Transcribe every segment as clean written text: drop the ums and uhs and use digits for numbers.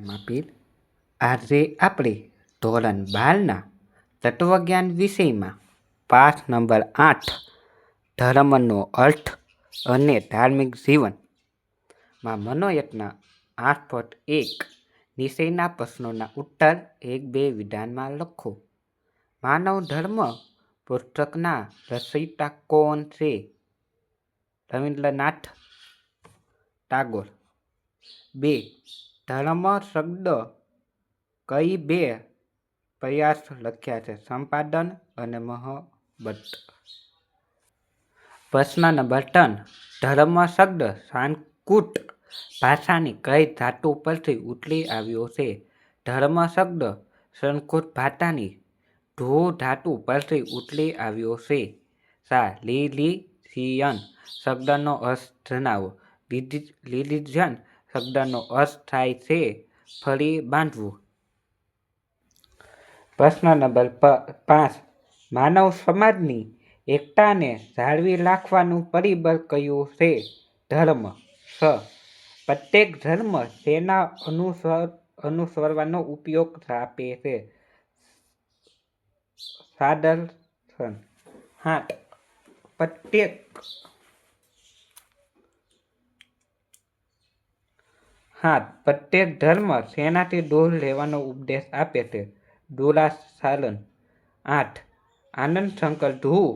માપીલ આજે આપણે ધોરણ 12ના તત્વજ્ઞાન વિષયમાં પાઠ નંબર 8 ધર્મનો અર્થ અને ધાર્મિક જીવનમાં મનોયત્ન 8.1 વિષયના પ્રશ્નોના ઉત્તર 1-2 વિધાનમાં લખો. માનવ ધર્મ પુસ્તકના રચયિતા કોણ છે? રવિન્દ્રનાથ ટાગોર. 2. ધર્મ શબ્દ કઈ બે પ્રયાસ લખ્યા છે? સંપાદન અને મોહબ્બત. પ્રશ્ન નંબર 3. ધર્મ શબ્દ સંસ્કૃત ભાષાની કઈ ધાતુ પરથી ઉતરી આવ્યો છે? ધર્મ શબ્દ સંસ્કૃત ભાષાની ધ્રુ ધાતુ પરથી ઉતરી આવ્યો છે. 4. રિલિજિયન શબ્દનો અર્થ જણાવો. રિલિજન શબ્દનો અર્થ થાય છે ફરી બાંધવું. પ્રશ્ન નંબર 5. માનવ સમાજની એકતાને જાળવી રાખવાનું પરિબળ કયું છે? ધર્મ. 6. પ્રત્યેક ધર્મ શેના અનુસરવાનો ઉપયોગ આપે છે? સાદર્શન. 7. પ્રત્યેક ધર્મ શેનાથી દૂર રહેવાનો ઉપદેશ આપે છે? દુરાચારણ. 8. આનંદશંકર ધ્રુવ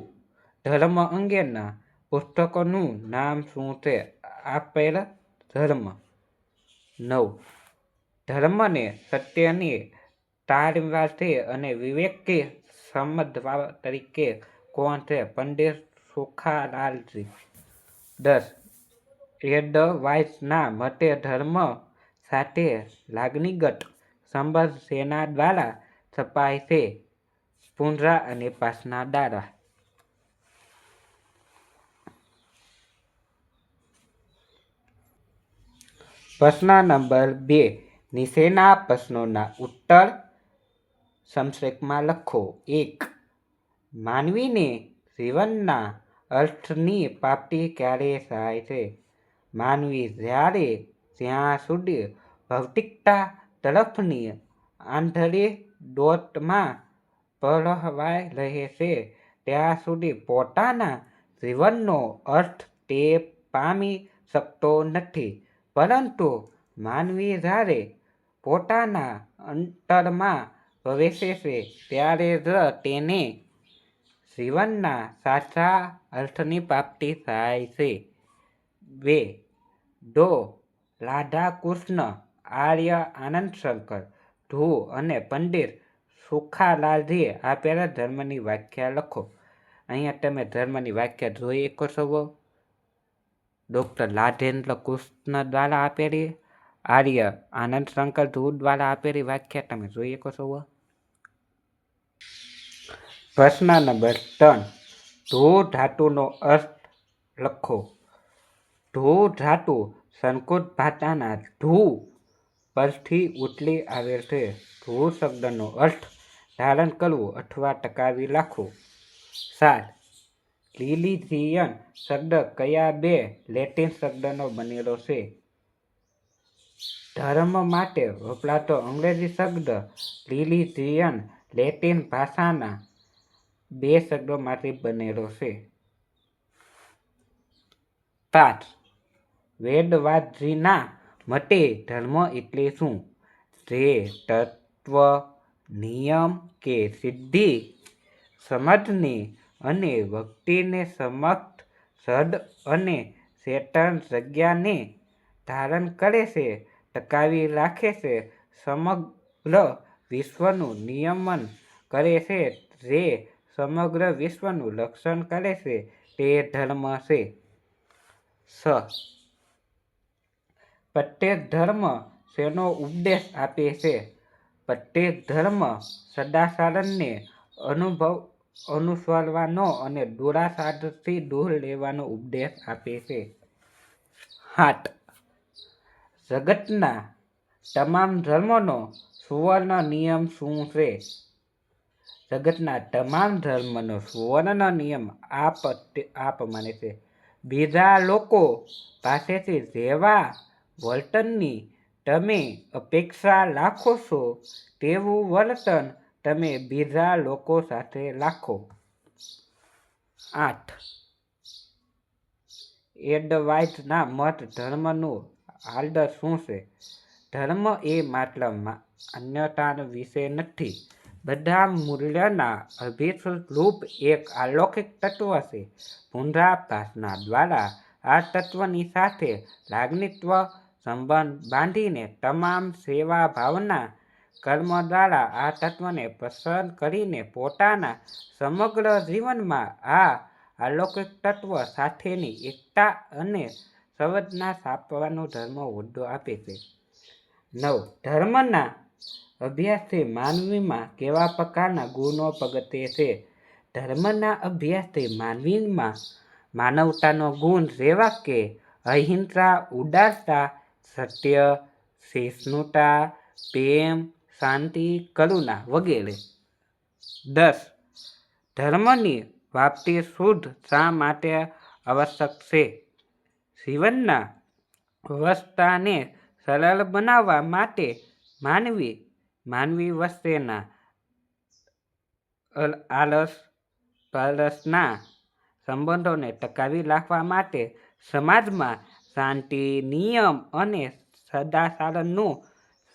ધર્મ અંગેના પુસ્તકોનું નામ શું છે? આપેલ ધર્મ. 9. ધર્મને સત્યની તારવા છે અને વિવેકથી સમજવા તરીકે કોણ છે? પંડિત સુખાલાલજી. 10. એડવાઇસના મતે ધર્મ સાથે લાગણીગત સંબંધ શેના દ્વારા સ્થપાય છે? પૂજા અને ઉપાસના દ્વારા. પ્રશ્ન નંબર 2. નીચેના પ્રશ્નોના ઉત્તર સંક્ષેપમાં લખો. 1. માનવીને જીવનના અર્થની પ્રાપ્તિ ક્યારે થાય છે? માનવી જ્યારે જ્યાં સુધી ભૌતિકતા તરફની આંધળી દોટમાં પરોવાઈ રહે છે ત્યાં સુધી પોતાના જીવનનો અર્થ તે પામી શકતો નથી. પરંતુ માનવી જ્યારે પોતાના અંતરમાં પ્રવેશે છે ત્યારે જ તેને જીવનના સાચા અર્થની પ્રાપ્તિ થાય છે. 2. ડો. રાધાકૃષ્ણ આર્ય, આનંદશંકર ધ્રુવ અને પંડિત સુખાલાલજીએ આપેલા ધર્મની વ્યાખ્યા લખો. અહીંયા તમે ધર્મની વ્યાખ્યા જોઈ શકો છો. ડૉક્ટર રાધેન્દ્ર કૃષ્ણ દ્વારા આપેલી, આર્ય આનંદશંકર ધ્રુવ દ્વારા આપેલી વ્યાખ્યા તમે જોઈ શકો છો. પ્રશ્ન નંબર 3. ધ્રુવ ધાતુનો અર્થ લખો. ધ્રુવ ધાતુ સંસ્કૃત ભાષાના ધ્રુવ પરથી ઉતરી આવેલ છે. ધ્રુવ શબ્દનો અર્થ ધારણ કરવું અથવા ટકાવી રાખવું. 4. રિલિજિયન શબ્દ કયા બે લેટિન શબ્દનો બનેલો છે? ધર્મ માટે વપરાતો અંગ્રેજી શબ્દ રિલિજિયન લેટિન ભાષાના બે શબ્દોમાંથી બનેલો છે. 5. વેદવાદજીના મતે ધર્મ એટલે શું? જે તત્વ, નિયમ કે સિદ્ધિ સમાજને અને વ્યક્તિને સમસ્ત જડ અને ચેતન જગતને ધારણ કરે છે, ટકાવી રાખે છે, સમગ્ર વિશ્વનું નિયમન કરે છે, જે સમગ્ર વિશ્વનું રક્ષણ કરે છે તે ધર્મ છે. 6. પ્રત્યેક ધર્મ શેનો ઉપદેશ આપે છે? પ્રત્યેક ધર્મ સદાચારને અનુસરવાનો અને દુરાચારથી દૂર રહેવાનો ઉપદેશ આપે છે. 7. જગતના તમામ ધર્મોનો સુવર્ણ નિયમ શું છે? જગતના તમામ ધર્મનો સુવર્ણ નિયમ આ પ્રમાણે છે. બીજા લોકો પાસેથી જેવા વર્તનની તમે અપેક્ષા રાખો છો તેવું વર્તન તમે બીજા લોકો સાથે રાખો. 8. એડવાઇઝના મત ધર્મનું આદર્શ શું છે? ધર્મ એ માત્ર માન્યતા વિશે નથી. બધા મૂલ્યના અભિષ્ટરૂપ એક અલૌકિક તત્વ છે. પુનરાભાસના દ્વારા આ તત્વની સાથે લાગણીત્વ સંબંધ બાંધીને તમામ સેવાભાવના કર્મ દ્વારા આ તત્વને પસંદ કરીને પોતાના સમગ્ર જીવનમાં આ અલૌકિક તત્વ સાથેની એકતા અને સંવેદના સ્થાપવાનો ધર્મ હોદ્દો આપે છે. 9. ધર્મના અભ્યાસથી માનવીમાં કેવા પ્રકારના ગુણો પ્રગટે છે? ધર્મના અભ્યાસથી માનવીમાં માનવતાનો ગુણ જેવા કે અહિંસા, ઉદારતા, સત્ય, સહિષ્ણુતા, પ્રેમ, શાંતિ, કરુણા વગેરે. 10. ધર્મની પ્રાપ્તિ શુદ્ધ શા માટે આવશ્યક છે? જીવનના વ્યવસ્થાને સરળ બનાવવા માટે માનવી વચ્ચેના આરસ પરસના સંબંધોને ટકાવી રાખવા માટે સમાજમાં શાંતિ, નિયમ અને સદાચારનો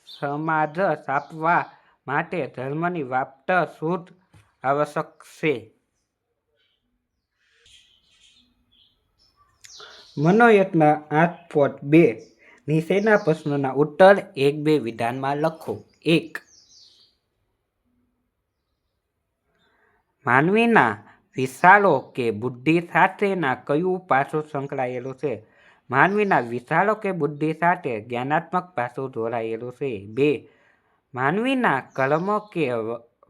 સમાજ સ્થાપવા માટે ધર્મની પ્રાપ્તિ શુદ્ધ આવશ્યક છે. મનોયત્ન 8.2 નીચેના પ્રશ્નોના ઉત્તર 1-2 વિધાનમાં લખો. 1. માનવીના વિચારો કે બુદ્ધિ સાથેના કયું પાસું સંકળાયેલું છે? માનવીના વિચારો કે બુદ્ધિ સાથે જ્ઞાનાત્મક પાસું જોડાયેલું છે. 2. માનવીના કર્મ કે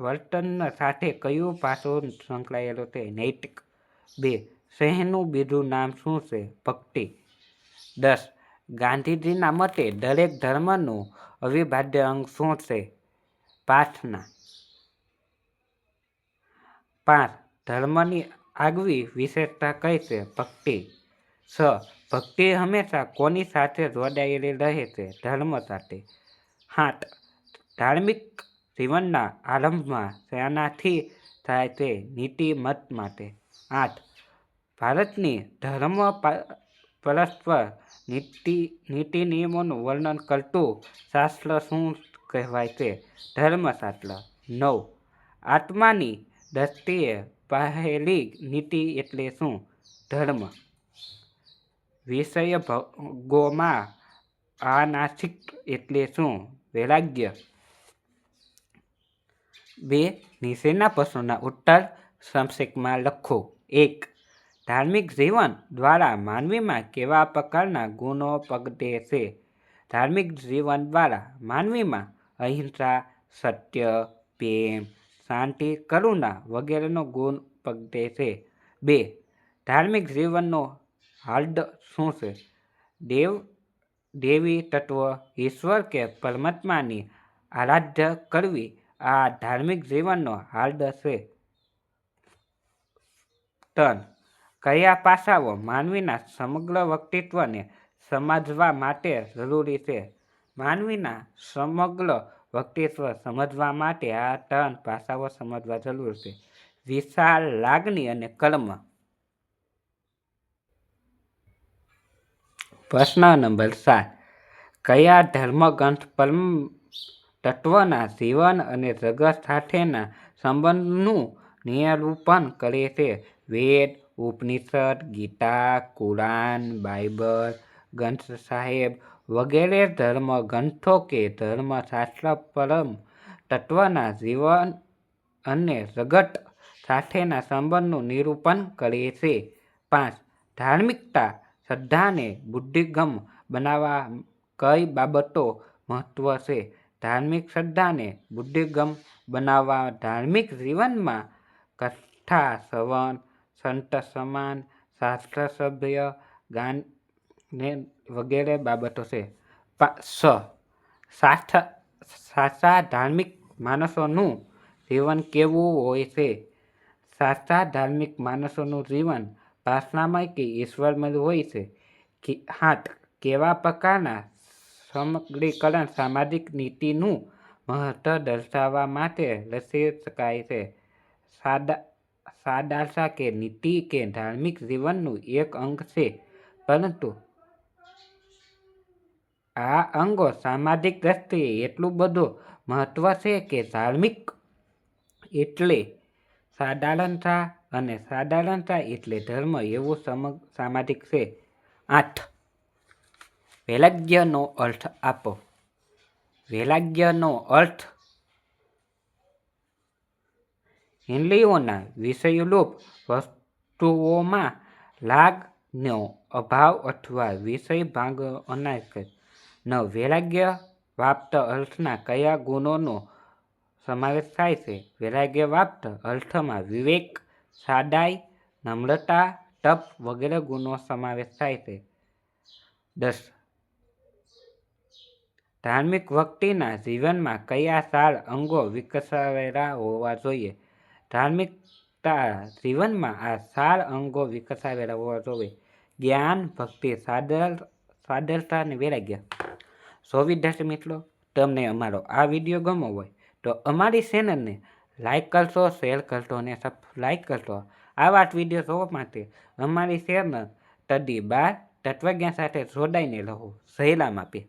વર્તન સાથે કયું પાસું સંકળાયેલું છે? નૈતિક. 2. સ્નેહનું બીજું નામ શું છે? ભક્તિ. 10. ગાંધીજીના મતે દરેક ધર્મનું અવિભાજ્ય અંગ શું છે? પ્રાર્થના. 5. ધર્મની આગવી વિશેષતા કઈ છે? ભક્તિ. 6. ભક્તિ હંમેશા કોની સાથે જોડાયેલી રહે છે? ધર્મ સાથે. 7. ધાર્મિક જીવનના આરંભમાં શેનાથી થાય છે? નીતિ મત માટે. 8. ભારતની ધર્મ પરસ્પર નીતિ નિયમોનું વર્ણન કરતું શાસ્ત્ર શું કહેવાય છે? ધર્મશાસ્ત્ર. 9. આત્માની દ્રષ્ટિએ પહેલી નીતિ એટલે શું? ધર્મ. વિષય ભોગોમાં અનાસક્તિ એટલે શું? વૈરાગ્ય. 2. નીચેના પ્રશ્નોના ઉત્તર સંક્ષેપમાં લખો. 1. ધાર્મિક જીવન દ્વારા માનવીમાં કેવા પ્રકારના ગુણો પ્રગટે છે? ધાર્મિક જીવન દ્વારા માનવીમાં અહિંસા, સત્ય, પ્રેમ, શાંતિ, કરુણા વગેરેનો ગુણ પ્રગટે છે. 2. ધાર્મિક જીવનનો આદર્શ શું છે? દેવી તત્વ, ઈશ્વર કે પરમાત્માની આરાધના કરવી આ ધાર્મિક જીવનનો આદર્શ છે. 3. કયા પાસાઓ માનવીના સમગ્ર વ્યક્તિત્વને સમજવા માટે જરૂરી છે? માનવીના સમગ્ર વ્યક્તિત્વ સમજવા માટે આ 3 પાસાઓ સમજવા જરૂરી છે: વિચાર, લાગણી અને કર્મ. પ્રશ્ન નંબર 7. કયા ધર્મગ્રંથ પરમ તત્વના જીવન અને જગત સાથેના સંબંધનું નિરૂપણ કરે છે? વેદ, ઉપનિષદ, ગીતા, કુરાન, બાઇબલ, ગ્રંથ સાહેબ વગેરે ધર્મગ્રંથો કે ધર્મશાસ્ત્ર પરમ તત્વના જીવન અને જગત સાથેના સંબંધનું નિરૂપણ કરે છે. 5. ધાર્મિકતા શ્રદ્ધાને બુદ્ધિગમ બનાવવા કઈ બાબતો મહત્વ છે? ધાર્મિક શ્રદ્ધાને બુદ્ધિગમ બનાવવા ધાર્મિક જીવનમાં કથા શ્રવણ, સંત સન્માન, શાસ્ત્ર સભ્ય વગેરે બાબતો છે. 6. સાચા ધાર્મિક માણસોનું જીવન કેવું હોય છે? સાચા ધાર્મિક માણસોનું જીવન પ્રાર્થનામય કે ઈશ્વરમય હોય છે. 8. કેવા પ્રકારના સમગ્રીકરણ સામાજિક નીતિનું મહત્વ દર્શાવવા માટે લખી શકાય છે. સાદાશા કે નીતિ કે ધાર્મિક જીવનનું એક અંગ છે, પરંતુ આ અંગો સામાજિક દ્રષ્ટિએ એટલું બધું મહત્વ છે કે ધાર્મિક એટલે સાધારણતા અને સાધારણતા એટલે ધર્મ એવું સામાજિક છે. 8. વૈરાગ્યનો અર્થ આપો. વૈરાગ્યનો અર્થ ઇન્દ્રિયોના વિષયરૂપ વસ્તુઓમાં રાગનો અભાવ અથવા વિષય ભાવના છે. 9. વૈરાગ્ય પ્રાપ્ત અર્થના કયા ગુણોનો સમાવેશ થાય છે? વૈરાગ્ય પ્રાપ્ત અર્થમાં વિવેક, સાદાઈ, નમ્રતા, તપ વગેરે ગુણોનો સમાવેશ થાય છે. 10. ધાર્મિક વ્યક્તિના જીવનમાં કયા 4 અંગો વિકસાવેલા હોવા જોઈએ? ધાર્મિકતા જીવનમાં આ 4 અંગો વિકસાવેલા હોવા જોઈએ: જ્ઞાન, ભક્તિ, સાદરતા અને વૈરાગ્ય. સો વિદ્યાર્થી મિત્રો, તમને અમારો આ વિડીયો ગમ્યો હોય તો અમારી ચેનલને લાઈક કરશો, શેર કરશો અને સબસ્ક્રાઈબ કરશો. આવા જ વિડીયો જોવા માટે અમારી ચેનલ સ્ટડી બાર તત્વજ્ઞાન સાથે જોડાઈને રહો. જય રામ આપે.